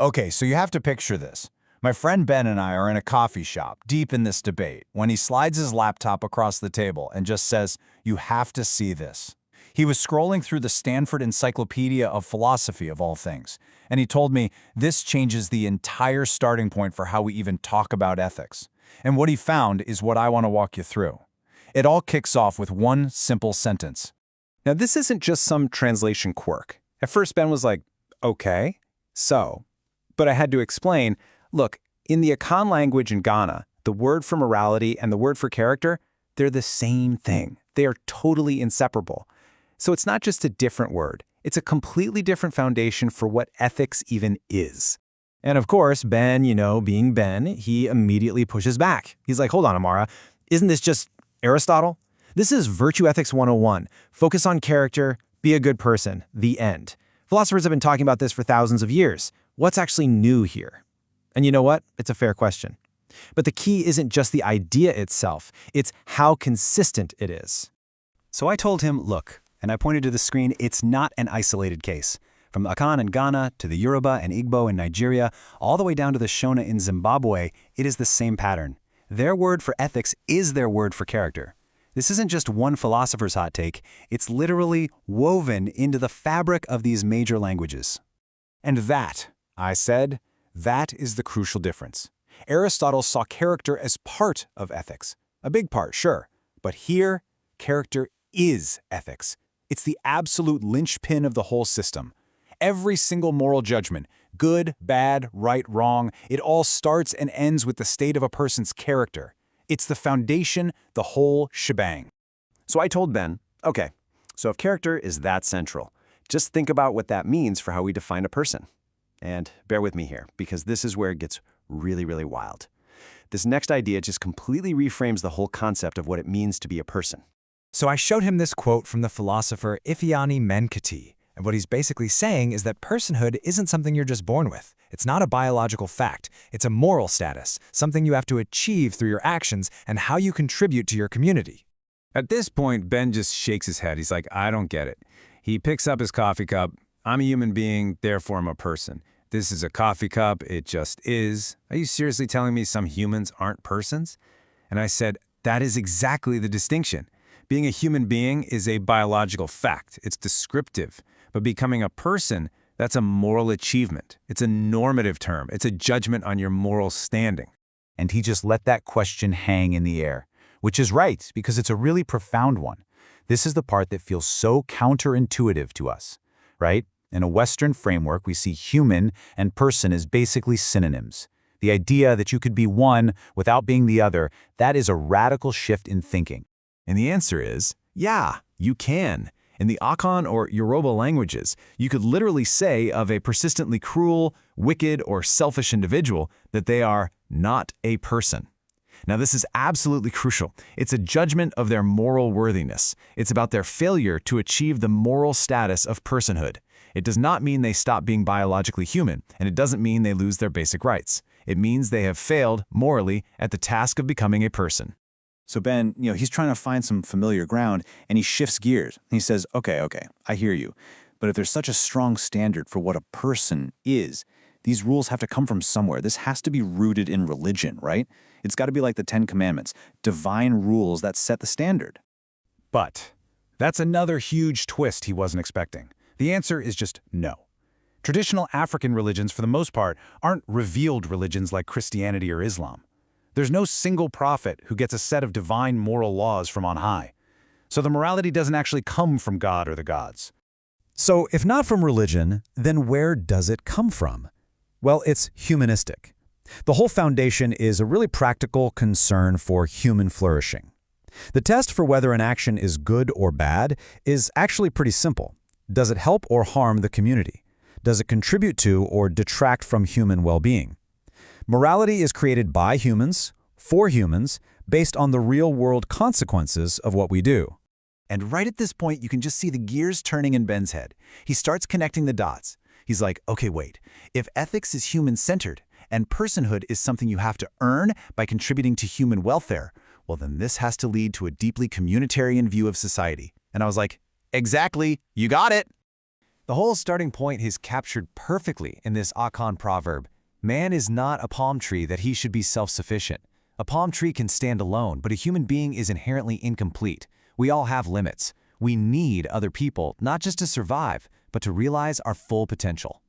Okay, so you have to picture this. My friend Ben and I are in a coffee shop, deep in this debate, when he slides his laptop across the table and just says, "You have to see this." He was scrolling through the Stanford Encyclopedia of Philosophy, of all things, and he told me this changes the entire starting point for how we even talk about ethics. And what he found is what I want to walk you through. It all kicks off with one simple sentence. Now, this isn't just some translation quirk. At first, Ben was like, okay, so. But I had to explain, look, in the Akan language in Ghana, the word for morality and the word for character, they're the same thing. They are totally inseparable. So it's not just a different word. It's a completely different foundation for what ethics even is. And of course, Ben, being Ben, he immediately pushes back. He's like, hold on, Amara, isn't this just Aristotle? This is Virtue Ethics 101. Focus on character, be a good person, the end. Philosophers have been talking about this for thousands of years. What's actually new here? And you know what? It's a fair question. But the key isn't just the idea itself, it's how consistent it is. So I told him, look, and I pointed to the screen, it's not an isolated case. From Akan in Ghana to the Yoruba and Igbo in Nigeria, all the way down to the Shona in Zimbabwe, it is the same pattern. Their word for ethics is their word for character. This isn't just one philosopher's hot take, it's literally woven into the fabric of these major languages. And that, I said, that is the crucial difference. Aristotle saw character as part of ethics. A big part, sure. But here, character is ethics. It's the absolute linchpin of the whole system. Every single moral judgment, good, bad, right, wrong, it all starts and ends with the state of a person's character. It's the foundation, the whole shebang. So I told Ben, okay, so if character is that central, just think about what that means for how we define a person. And bear with me here, because this is where it gets really, really wild. This next idea just completely reframes the whole concept of what it means to be a person. So I showed him this quote from the philosopher Ifeanyi Menkaure, and what he's basically saying is that personhood isn't something you're just born with. It's not a biological fact. It's a moral status, something you have to achieve through your actions and how you contribute to your community. At this point, Ben just shakes his head. He's like, I don't get it. He picks up his coffee cup. I'm a human being, therefore I'm a person. This is a coffee cup, it just is. Are you seriously telling me some humans aren't persons? And I said, that is exactly the distinction. Being a human being is a biological fact. It's descriptive. But becoming a person, that's a moral achievement. It's a normative term. It's a judgment on your moral standing. And he just let that question hang in the air, which is right, because it's a really profound one. This is the part that feels so counterintuitive to us, right? In a Western framework, we see human and person as basically synonyms. The idea that you could be one without being the other, that is a radical shift in thinking. And the answer is, yeah, you can. In the Akan or Yoruba languages, you could literally say of a persistently cruel, wicked, or selfish individual that they are not a person. Now, this is absolutely crucial. It's a judgment of their moral worthiness. It's about their failure to achieve the moral status of personhood. It does not mean they stop being biologically human, and it doesn't mean they lose their basic rights. It means they have failed, morally, at the task of becoming a person. So Ben, he's trying to find some familiar ground, and he shifts gears. He says, okay, I hear you. But if there's such a strong standard for what a person is, these rules have to come from somewhere. This has to be rooted in religion, right? It's got to be like the Ten Commandments, divine rules that set the standard. But that's another huge twist he wasn't expecting. The answer is just no. Traditional African religions, for the most part, aren't revealed religions like Christianity or Islam. There's no single prophet who gets a set of divine moral laws from on high. So the morality doesn't actually come from God or the gods. So if not from religion, then where does it come from? Well, it's humanistic. The whole foundation is a really practical concern for human flourishing. The test for whether an action is good or bad is actually pretty simple. Does it help or harm the community? Does it contribute to or detract from human well-being? Morality is created by humans, for humans, based on the real-world consequences of what we do. And right at this point, you can just see the gears turning in Ben's head. He starts connecting the dots. He's like, okay, wait. If ethics is human-centered and personhood is something you have to earn by contributing to human welfare, well, then this has to lead to a deeply communitarian view of society. And I was like, exactly, you got it. The whole starting point is captured perfectly in this Akan proverb. Man is not a palm tree that he should be self-sufficient. A palm tree can stand alone, but a human being is inherently incomplete. We all have limits. We need other people, not just to survive, but to realize our full potential.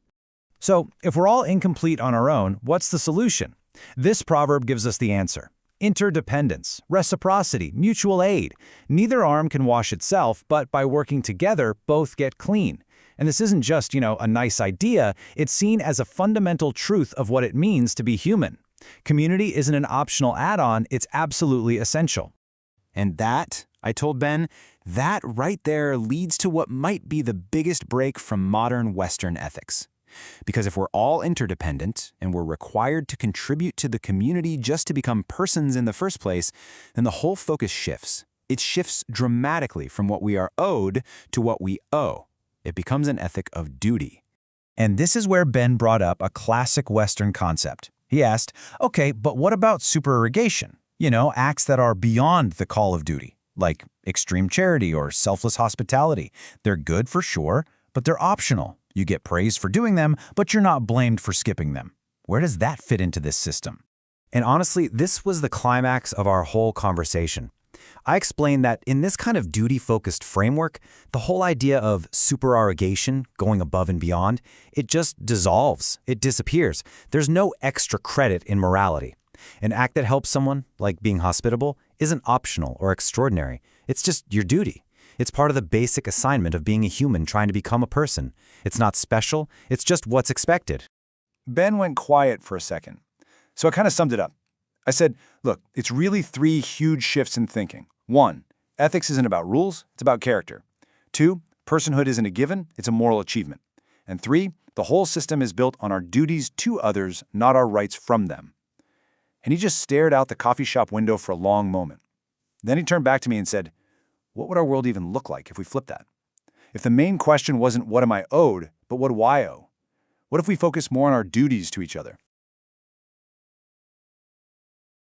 So, if we're all incomplete on our own, what's the solution? This proverb gives us the answer. Interdependence, reciprocity, mutual aid. Neither arm can wash itself, but by working together, both get clean. And this isn't just, a nice idea, it's seen as a fundamental truth of what it means to be human. Community isn't an optional add-on, it's absolutely essential. And that, I told Ben, that right there leads to what might be the biggest break from modern Western ethics. Because if we're all interdependent and we're required to contribute to the community just to become persons in the first place, then the whole focus shifts. It shifts dramatically from what we are owed to what we owe. It becomes an ethic of duty. And this is where Ben brought up a classic Western concept. He asked, okay, but what about supererogation? Acts that are beyond the call of duty, like extreme charity or selfless hospitality. They're good for sure, but they're optional. You get praised for doing them, but you're not blamed for skipping them. Where does that fit into this system? And honestly, this was the climax of our whole conversation. I explained that in this kind of duty-focused framework, the whole idea of supererogation, going above and beyond, it just dissolves. It disappears. There's no extra credit in morality. An act that helps someone, like being hospitable, isn't optional or extraordinary. It's just your duty. It's part of the basic assignment of being a human trying to become a person. It's not special. It's just what's expected. Ben went quiet for a second. So I kind of summed it up. I said, look, it's really 3 huge shifts in thinking. 1, ethics isn't about rules, it's about character. 2, personhood isn't a given, it's a moral achievement. And 3, the whole system is built on our duties to others, not our rights from them. And he just stared out the coffee shop window for a long moment. Then he turned back to me and said, what would our world even look like if we flipped that? If the main question wasn't what am I owed, but what do I owe? What if we focus more on our duties to each other?